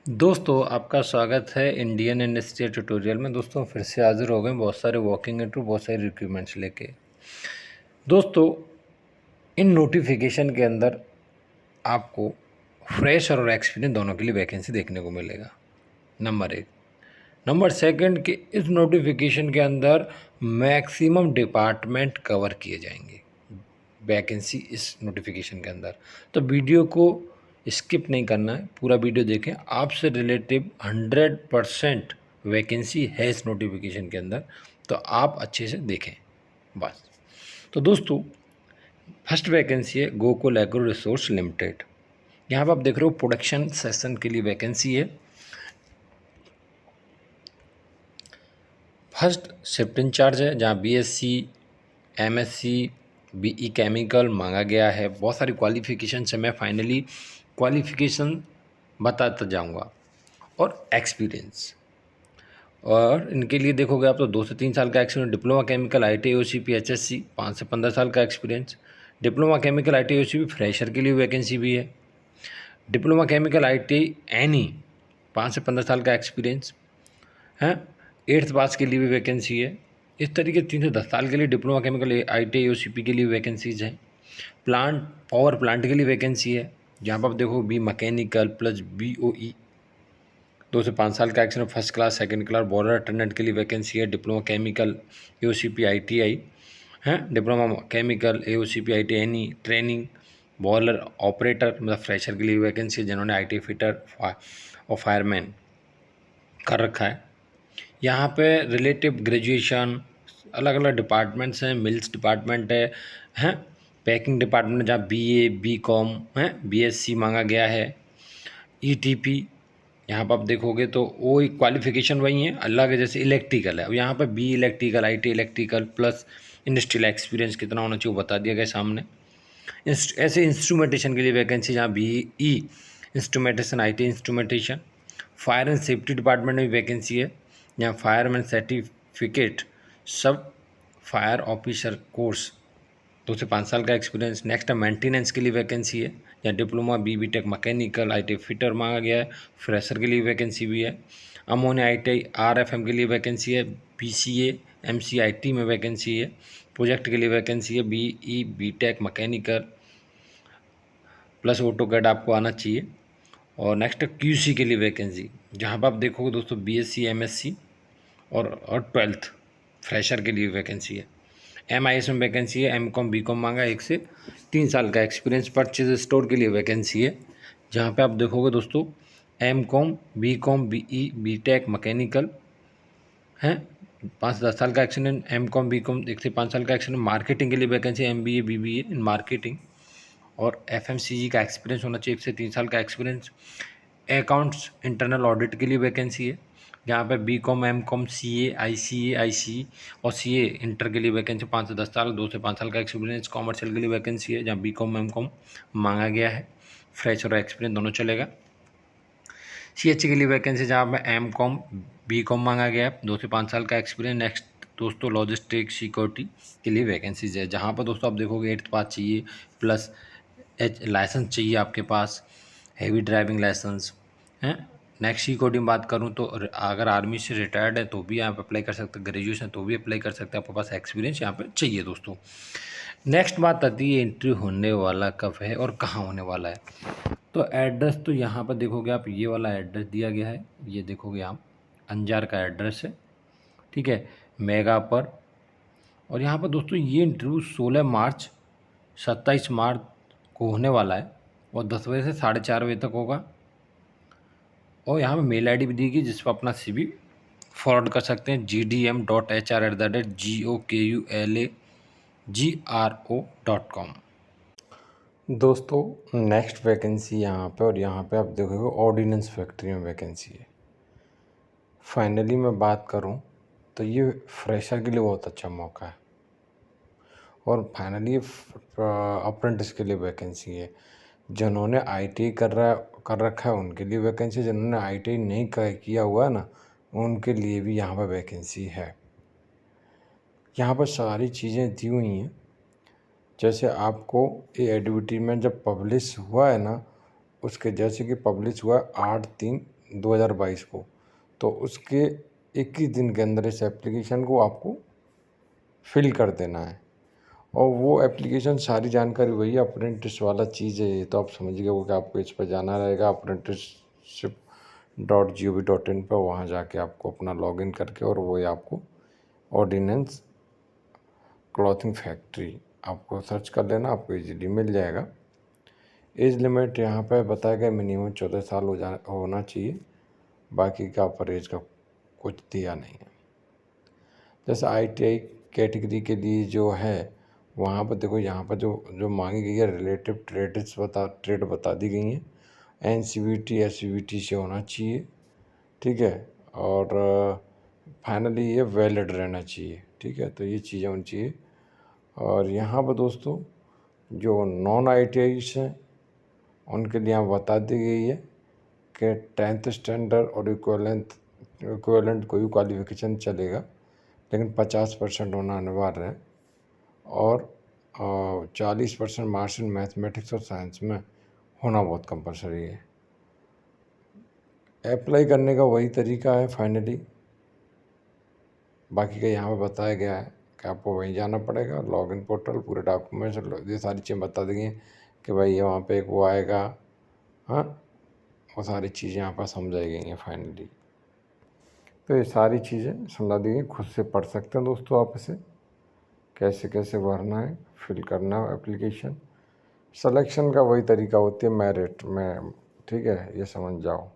दोस्तों आपका स्वागत है इंडियन इंडस्ट्री ट्यूटोरियल में। दोस्तों फिर से हाजिर हो गए बहुत सारे वॉकिंग इंटरव्यू, बहुत सारे रिक्रूटमेंट्स लेके। दोस्तों इन नोटिफिकेशन के अंदर आपको फ्रेशर और एक्सपीरियंस दोनों के लिए वैकेंसी देखने को मिलेगा, नंबर एक। नंबर सेकंड कि इस नोटिफिकेशन के अंदर मैक्सिमम डिपार्टमेंट कवर किए जाएंगे वैकेंसी इस नोटिफिकेशन के अंदर। तो वीडियो को स्किप नहीं करना है, पूरा वीडियो देखें। आपसे रिलेटिव 100% वैकेंसी है इस नोटिफिकेशन के अंदर, तो आप अच्छे से देखें बस। तो दोस्तों फर्स्ट वैकेंसी है गोकुल एग्रो रिसोर्स लिमिटेड। यहाँ पर आप देख रहे हो प्रोडक्शन सेशन के लिए वैकेंसी है। फर्स्ट शिफ्ट इंचार्ज है, जहाँ बीएससी, एमएससी, बीई केमिकल मांगा गया है। बहुत सारी क्वालिफिकेशन है, मैं फाइनली क्वालिफिकेशन बताता जाऊंगा और एक्सपीरियंस। और इनके लिए देखोगे आप तो 2 से 3 साल का experience, diploma chemical ITI OCP HSC 5 से 15 साल का experience. Diploma chemical ITI OCP fresher के लिए वैकेंसी भी है। डिप्लोमा केमिकल ITI एनी 5 से 15 साल का एक्सपीरियंस है। 8th पास के लिए भी वैकेंसी है। इस तरीके 3 से 10 साल के लिए डिप्लोमा केमिकल ITI OCP के लिए वैकेंसीज हैं। प्लांट पावर प्लांट के लिए वैकेंसी है, जहाँ पर आप देखो बी मैकेनिकल प्लस BOE 2 से 5 साल का experience. First class, second class boiler attendant के लिए वैकेंसी है। डिप्लोमा केमिकल AOCP ITI है। Diploma chemical AOCP ITI any training boiler operator मतलब फ्रेशर के लिए वैकेंसी है, जिन्होंने IT फिटर और फायरमैन कर रखा है। यहाँ पे रिलेटिव ग्रेजुएशन अलग अलग डिपार्टमेंट्स हैं। मिल्स डिपार्टमेंट है पैकिंग डिपार्टमेंट जहाँ BA BCom है, BSc मांगा गया है। ETP यहाँ पर आप देखोगे तो वो क्वालिफिकेशन वही है, अलग है। जैसे इलेक्ट्रिकल है, अब यहाँ पर BE electrical IT electrical plus industrial experience कितना होना चाहिए वो बता दिया गया सामने। ऐसे इंस्ट्रूमेंटेशन के लिए वैकेंसी, जहाँ BE instrumentation IT instrumentation. Fire and safety department में वैकेंसी है, जहाँ फायरमैन सर्टिफिकेट सब फायर ऑफिसर कोर्स 2 से 5 साल का एक्सपीरियंस। नेक्स्ट है मेंटेनेंस के लिए वैकेंसी है, जहाँ diploma BB tech mechanical IT fitter मांगा गया है। फ्रेशर के लिए वैकेंसी भी है। अमोनिया ITI RFM के लिए वैकेंसी है। BCA MCIT में वैकेंसी है। प्रोजेक्ट के लिए वैकेंसी है। BE BTech mechanical plus AutoCAD आपको आना चाहिए। और नेक्स्ट QC के लिए वैकेंसी, जहाँ पर आप देखोगे दोस्तों BSc MSc और 12th फ्रेशर के लिए वैकेंसी है। MIS में वैकेंसी है। MCom BCom मांगा 1 से 3 साल का एक्सपीरियंस। परचेज स्टोर के लिए वैकेंसी है, जहाँ पे आप देखोगे दोस्तों MCom BCom BE BTech mechanical है 5 से 10 साल का एक्सपीरियंस। MCom BCom 1 से 5 साल का एक्सपीरियंस। मार्केटिंग के लिए vacancy MBA BBA in marketing और FMCG का एक्सपीरियंस होना चाहिए 1 से 3 साल का एक्सपीरियंस। अकाउंट्स इंटरनल ऑडिट के लिए वैकेंसी है, जहाँ पे BCom MCom CA ICA IC और CA इंटर के लिए वैकेंसी 5 से 10 साल 2 से 5 साल का एक्सपीरियंस। कॉमर्शियल के लिए वैकेंसी है, जहाँ BCom MCom मांगा गया है। फ्रेशर और एक्सपीरियंस दोनों चलेगा। CH के लिए वैकेंसी, जहाँ पे MCom BCom मांगा गया है 2 से 5 साल का एक्सपीरियंस। नेक्स्ट दोस्तों लॉजिस्टिक सिक्योरिटी के लिए वैकेंसीज है, जहाँ पर दोस्तों आप देखोगे 8th पास चाहिए प्लस लाइसेंस चाहिए आपके पास, हैवी ड्राइविंग लाइसेंस है। नेक्स्ट सी कोडिंग बात करूं तो अगर आर्मी से रिटायर्ड है तो भी यहाँ पे अप्लाई कर सकते हैं, ग्रेजुएशन तो भी अप्लाई कर सकते हैं, आपके पास एक्सपीरियंस यहाँ पे चाहिए दोस्तों। नेक्स्ट बात आती है इंटरव्यू होने वाला कब है और कहाँ होने वाला है। तो एड्रेस तो यहाँ पर देखोगे आप, ये वाला एड्रेस दिया गया है, ये देखोगे आप अंजार का एड्रेस है, ठीक है, मेगा पर। और यहाँ पर दोस्तों ये इंटरव्यू 16 मार्च 27 मार्च को होने वाला है और 10 बजे से 4:30 बजे तक होगा। और यहाँ पे मेल ID भी दी गई, जिस पर अपना CV फॉरवर्ड कर सकते हैं gdm.hr@gokulagro.com। दोस्तों नेक्स्ट वैकेंसी यहाँ पे, और यहाँ पे आप देखोगे ऑर्डिनेंस फैक्ट्री में वैकेंसी है। फाइनली मैं बात करूँ तो ये फ्रेशर के लिए बहुत अच्छा मौका है। और फाइनली अप्रेंटिस के लिए वैकेंसी है। जिन्होंने ITI कर रखा है उनके लिए वैकेंसी, जिन्होंने ITI नहीं किया हुआ है ना, उनके लिए भी यहाँ पर वैकेंसी है। यहाँ पर सारी चीज़ें दी हुई हैं। जैसे आपको ये एडवर्टीजमेंट जब पब्लिश हुआ है ना, उसके जैसे कि पब्लिश हुआ 8/3 2022 को, तो उसके 21 दिन के अंदर इस एप्लीकेशन को आपको फिल कर देना है। और वो एप्लीकेशन सारी जानकारी वही अप्रेंटिस वाला चीज़ है, ये तो आप समझ गए हो कि आपको इस पर जाना रहेगा apprenticeship.gov.in पर, वहाँ जाके आपको अपना लॉगिन करके और वही आपको ऑर्डिनेंस क्लॉथिंग फैक्ट्री आपको सर्च कर लेना, आपको इजीली मिल जाएगा। एज लिमिट यहाँ पर बताया गया मिनिमम 14 साल होना चाहिए, बाकी का परहेज का कुछ दिया नहीं है। जैसे ITI कैटेगरी के लिए जो है वहाँ पर देखो, यहाँ पर जो मांगी गई है रिलेटिव ट्रेड बता दी गई हैं। NCVT SCVT से होना चाहिए, ठीक है, और फाइनली ये वैलिड रहना चाहिए, ठीक है, तो ये चीज़ें होनी चाहिए। और यहाँ पर दोस्तों जो नॉन ITIs हैं उनके लिए यहाँ बता दी गई है कि 10th स्टैंडर्ड और इक्वलेंट कोई क्वालिफिकेशन चलेगा, लेकिन 50% होना अनिवार्य है, और 40% मार्क्स इन मैथमेटिक्स और साइंस में होना बहुत कंपलसरी है। अप्लाई करने का वही तरीका है फाइनली, बाकी का यहाँ पे बताया गया है कि आपको वहीं जाना पड़ेगा, लॉगिन पोर्टल, पूरे डॉक्यूमेंट्स, ये सारी चीज़ें बता दी गई हैं कि भाई ये वहाँ पे एक वो आएगा, हाँ, वो सारी चीज़ें यहाँ पर समझाई गई हैं फाइनली। तो ये सारी चीज़ें समझा दी गई, खुद से पढ़ सकते हैं दोस्तों आप इसे, कैसे कैसे भरना है, फिल करना है एप्लीकेशन। सिलेक्शन का वही तरीका होती है मेरिट में, ठीक है, ये समझ जाओ।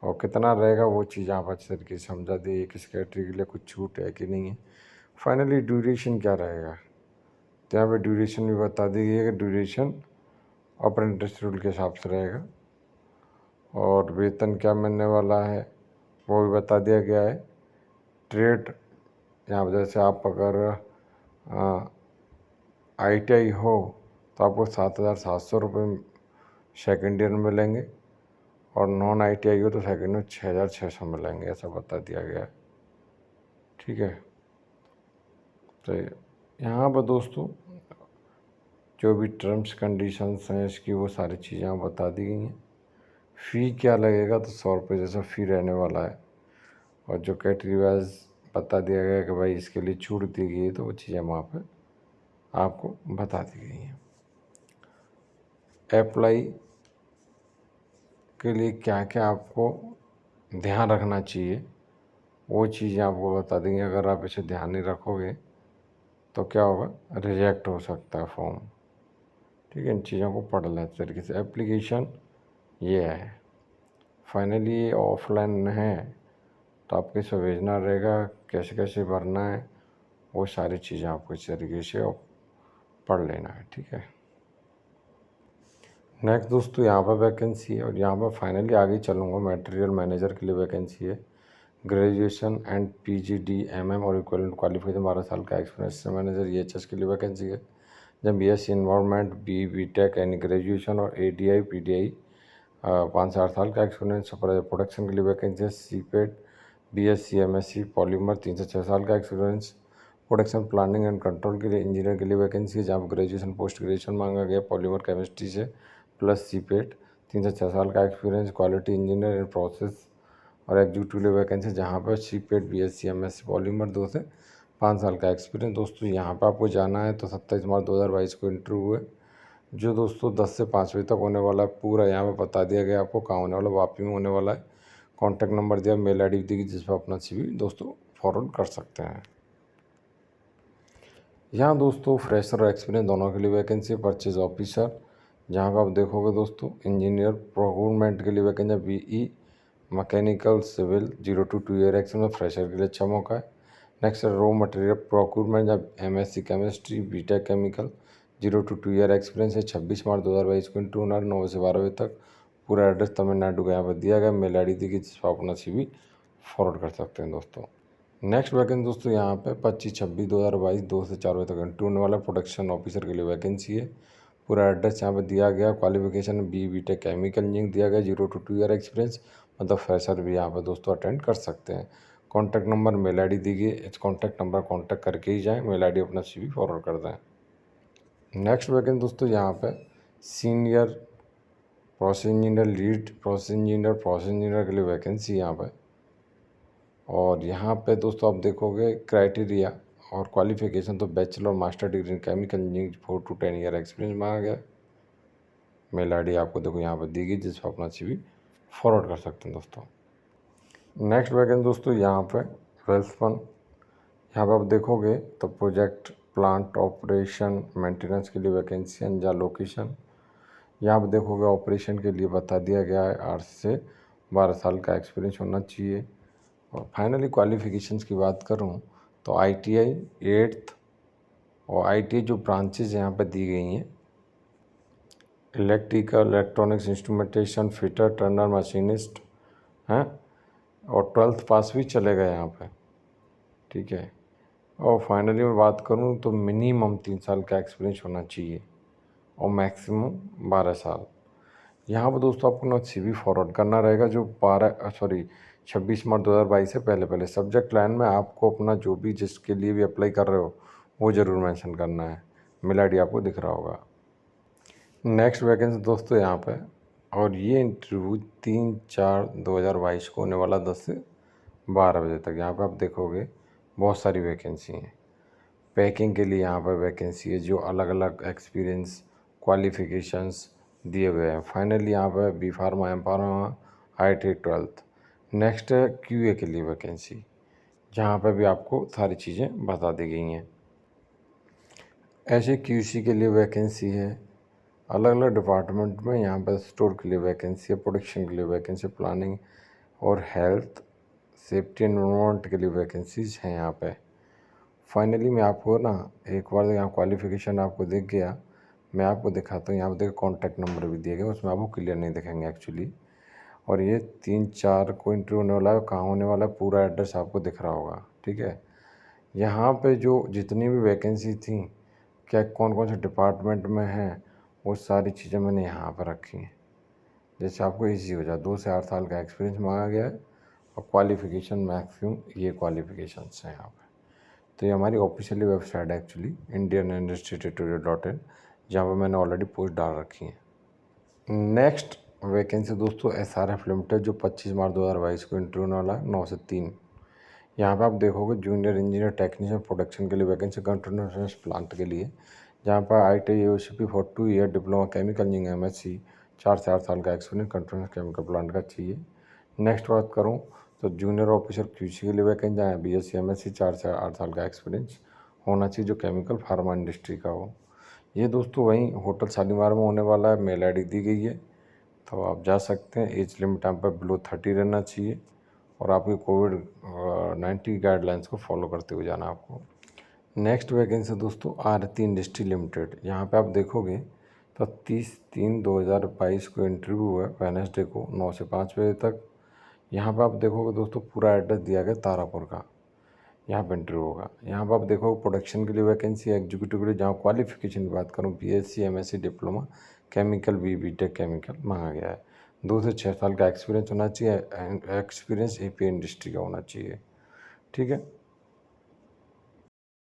और कितना रहेगा वो चीज़ आप अच्छे तरीके से समझा दी, किस कैटेगरी के लिए कुछ छूट है कि नहीं है। फाइनली ड्यूरेशन क्या रहेगा, तो यहाँ पे ड्यूरेशन भी बता दी गई है कि ड्यूरेशन अप्रेंटिस रूल के हिसाब से रहेगा, और वेतन क्या मिलने वाला है वो भी बता दिया गया है। ट्रेड यहाँ जैसे आप अगर ITI हो तो आपको 7,700 रुपये सेकेंड ईयर में मिलेंगे, और नॉन ITI हो तो सेकेंड में 6,600 मिलेंगे, ऐसा बता दिया गया है, ठीक है। तो यहाँ पर दोस्तों जो भी टर्म्स कंडीशंस हैं इसकी वो सारी चीज़ें यहाँ बता दी गई हैं। फ़ी क्या लगेगा, तो 100 रुपये जैसा फ़ी रहने वाला है, और जो कैटेगरी वाइज बता दिया गया कि भाई इसके लिए छूट दी गई है, तो वो चीज़ें वहाँ पर आपको बता दी गई हैं। अप्लाई के लिए क्या क्या आपको ध्यान रखना चाहिए वो चीज़ें आपको बता देंगे। अगर आप इसे ध्यान नहीं रखोगे तो क्या होगा, रिजेक्ट हो सकता है फॉर्म, ठीक है। इन चीज़ों को पढ़ लें अच्छे तरीके से। एप्लीकेशन ये है, फाइनली ये ऑफलाइन है, तो आपको इसे भेजना रहेगा, कैसे कैसे भरना है वो सारी चीज़ें आपको इस तरीके से पढ़ लेना है, ठीक है। नेक्स्ट दोस्तों यहाँ पर वैकेंसी है, और यहाँ पर फाइनली आगे चलूँगा, मटेरियल मैनेजर के लिए वैकेंसी है। ग्रेजुएशन एंड PGD MM और इक्वलेंट क्वालिफिकेशन, 12 साल का एक्सपीरियंस मैनेजर EHS के लिए वैकेंसी है। जब BSc environment, BTech and graduation, और ADI PDI 5 से 8 साल का एक्सपीरियंस। प्रोडक्शन के लिए वैकेंसी है। CPET BSc MSc पॉलीमर 3 से 6 साल का experience. Production planning and control के लिए इंजीनियर के लिए वैकेंसी है, जहाँ पर ग्रेजुएशन पोस्ट ग्रेजुएशन मांगा गया पॉलीमर केमिस्ट्री से प्लस CPET 3 से 6 साल का experience. Quality engineer in process और एग्जीक्यूटिव के लिए वैकेंसी, जहाँ पर CPET BSc MSc पॉलीमर 2 से 5 साल का एक्सपीरियंस। दोस्तों यहाँ पर आपको जाना है तो 27 मार्च 2022 को इंटरव्यू है, जो दोस्तों 10 से 5 बजे तक होने वाला है। पूरा यहाँ पर बता दिया गया आपको कहाँ होने वाला, वापी में होने वाला है। कॉन्टैक्ट नंबर दिया, मेल ID दी जिस पर अपना CV दोस्तों फॉरवर्ड कर सकते हैं। यहाँ दोस्तों फ्रेशर और एक्सपीरियंस दोनों के लिए वैकेंसी। परचेज ऑफिसर, जहाँ पर आप देखोगे दोस्तों, इंजीनियर प्रोक्योरमेंट के लिए vacancy. BE mechanical civil 0 to 2 year experience, fresher के लिए अच्छा मौका है। नेक्स्ट रॉ मटेरियल प्रोक्योरमेंट, जब MSc chemistry BTech chemical 0 to 2 year experience है। 26 मार्च 2022 को इंटरव्यू होना है, 9 से 12 बजे तक। पूरा एड्रेस तमिलनाडु का यहाँ पर दिया गया। मेल ID दी गई जिस पर अपना CV फॉरवर्ड कर सकते हैं दोस्तों। नेक्स्ट वैकेंसी दोस्तों यहाँ पे 25/26/2022 2 से 4 बजे तक इंटरव्यू होने वाला। प्रोडक्शन ऑफिसर के लिए वैकेंसी है। पूरा एड्रेस यहाँ पे दिया गया। क्वालिफिकेशन BTech केमिकल इंजीनियरिंग दिया गया। 0 to 2 ईयर एक्सपीरियंस, मतलब फ्रेशर भी यहाँ पे दोस्तों अटेंड कर सकते हैं। कॉन्टैक्ट नंबर मेल ID दी गई, इस कॉन्टैक्ट नंबर कॉन्टैक्ट करके ही जाएँ, मेल ID अपना CV फॉरवर्ड कर दें। नेक्स्ट वैकेंसी दोस्तों यहाँ पे senior process engineer, lead process engineer के लिए वैकेंसी यहाँ पे। और यहाँ पे दोस्तों आप देखोगे क्राइटेरिया और क्वालिफिकेशन तो बैचलर और master degree in chemical engineering 4 to 10 year experience मांगा गया। मेल आई डी आपको देखो यहाँ पर दी गई, जिस पर अपना CV फॉरवर्ड कर सकते हैं दोस्तों। नेक्स्ट वैकेंसी दोस्तों यहाँ पे वेल्सपन, यहाँ पर आप देखोगे तो प्रोजेक्ट प्लांट ऑपरेशन मेंटेनेंस के लिए वैकेंसी या लोकेशन। यहाँ पर देखोगे ऑपरेशन के लिए बता दिया गया है 8 से 12 साल का एक्सपीरियंस होना चाहिए। और फाइनली क्वालिफिकेशंस की बात करूँ तो ITI 8th और ITI जो ब्रांचेज यहाँ पर दी गई हैं, electrical, electronics, instrumentation, fitter, Turner, machinist हैं, और 12th पास भी चलेगा यहाँ पे, ठीक है। और फाइनली मैं बात करूँ तो मिनिमम 3 साल का एक्सपीरियंस होना चाहिए और मैक्सिमम 12 साल। यहाँ पर दोस्तों आपको ना CV फॉरवर्ड करना रहेगा जो 26 मार्च 2022 से पहले पहले। सब्जेक्ट लाइन में आपको अपना जो भी जिसके लिए भी अप्लाई कर रहे हो वो ज़रूर मेंशन करना है। मेल ID आपको दिख रहा होगा। नेक्स्ट वैकेंसी दोस्तों यहाँ पे, और ये इंटरव्यू 3/4/2022 को होने वाला 10 से 12 बजे तक। यहाँ पे आप देखोगे बहुत सारी वैकेंसी हैं। पैकिंग के लिए यहाँ पर वैकेंसी है जो अलग अलग एक्सपीरियंस क्वालिफिकेशंस दिए हुए हैं। फाइनली यहाँ पर B Pharma, M Pharma, ITI 12th। Next है QA के लिए वैकेंसी, जहाँ पर भी आपको सारी चीज़ें बता दी गई हैं। ऐसे QC के लिए वैकेंसी है अलग अलग डिपार्टमेंट में। यहाँ पर स्टोर के लिए वैकेंसी है, प्रोडक्शन के लिए वैकेंसी, प्लानिंग और हेल्थ सेफ्टी एनवायरनमेंट के लिए वैकेंसीज हैं यहाँ पे। फाइनली मैं आपको ना एक बार यहाँ क्वालिफिकेशन आपको दिख गया, मैं आपको दिखाता हूँ। यहाँ पर देखो कॉन्टैक्ट नंबर भी दिए गए, उसमें आपको क्लियर नहीं दिखेंगे एक्चुअली। और ये 3/4 को इंटरव्यू होने वाला है, कहाँ होने वाला है, पूरा एड्रेस आपको दिख रहा होगा, ठीक है। यहाँ पे जो जितनी भी वैकेंसी थी, क्या कौन कौन से डिपार्टमेंट में हैं, वो सारी चीज़ें मैंने यहाँ पर रखी हैं, जैसे आपको ईजी हो जाए। 2 से 8 साल का एक्सपीरियंस मांगा गया है और क्वालिफिकेशन मैक्सिमम ये क्वालिफिकेशंस हैं यहाँ पे। तो ये हमारी ऑफिशियली वेबसाइट है एक्चुअली indianinstitute.in, जहाँ पर मैंने ऑलरेडी पोस्ट डाल रखी है। नेक्स्ट वैकेंसी दोस्तों SRF लिमिटेड, जो 25 मार्च 2022 को इंटरव्यू होने वाला है 9 से 3। यहाँ पे आप देखोगे जूनियर इंजीनियर टेक्नीशियन प्रोडक्शन के लिए वैकेंसी, कंटिन्यूस प्लांट के लिए, जहाँ पर ITI AOCP for 2 year, diploma chemical engineering MSc 4 से 8 साल का एक्सपीरियंस कंटिन्यूस केमिकल प्लांट का चाहिए। नेक्स्ट बात करूँ तो जूनियर ऑफिसर QC के लिए वैकेंसी, जहाँ BSc MSc 4 से 8 साल का एक्सपीरियंस होना चाहिए जो केमिकल फार्मा इंडस्ट्री का हो। ये दोस्तों वहीं होटल शालीमार में होने वाला है। मेल ID दी गई है, तो आप जा सकते हैं। एज लिमिट यहाँ पर बिलो 30 रहना चाहिए और आपकी COVID-19 गाइडलाइंस को फॉलो करते हुए जाना आपको। नेक्स्ट वैकेंसी दोस्तों आरती इंडस्ट्री लिमिटेड, यहाँ पे आप देखोगे तो 30/3/2022 को इंटरव्यू है वेडनेसडे को 9 से 5 बजे तक। यहाँ पे आप देखोगे दोस्तों पूरा एड्रेस दिया गया तारापुर का, यहाँ पर इंटरव्यू होगा। यहाँ पर आप देखो प्रोडक्शन के लिए वैकेंसी, एग्जीक्यूटिव के लिए, जहाँ क्वालिफिकेशन की बात करूँ BSc MSc diploma chemical B.Tech chemical मांगा गया है। 2 से 6 साल का एक्सपीरियंस होना चाहिए, एक्सपीरियंस API इंडस्ट्री का होना चाहिए, ठीक है।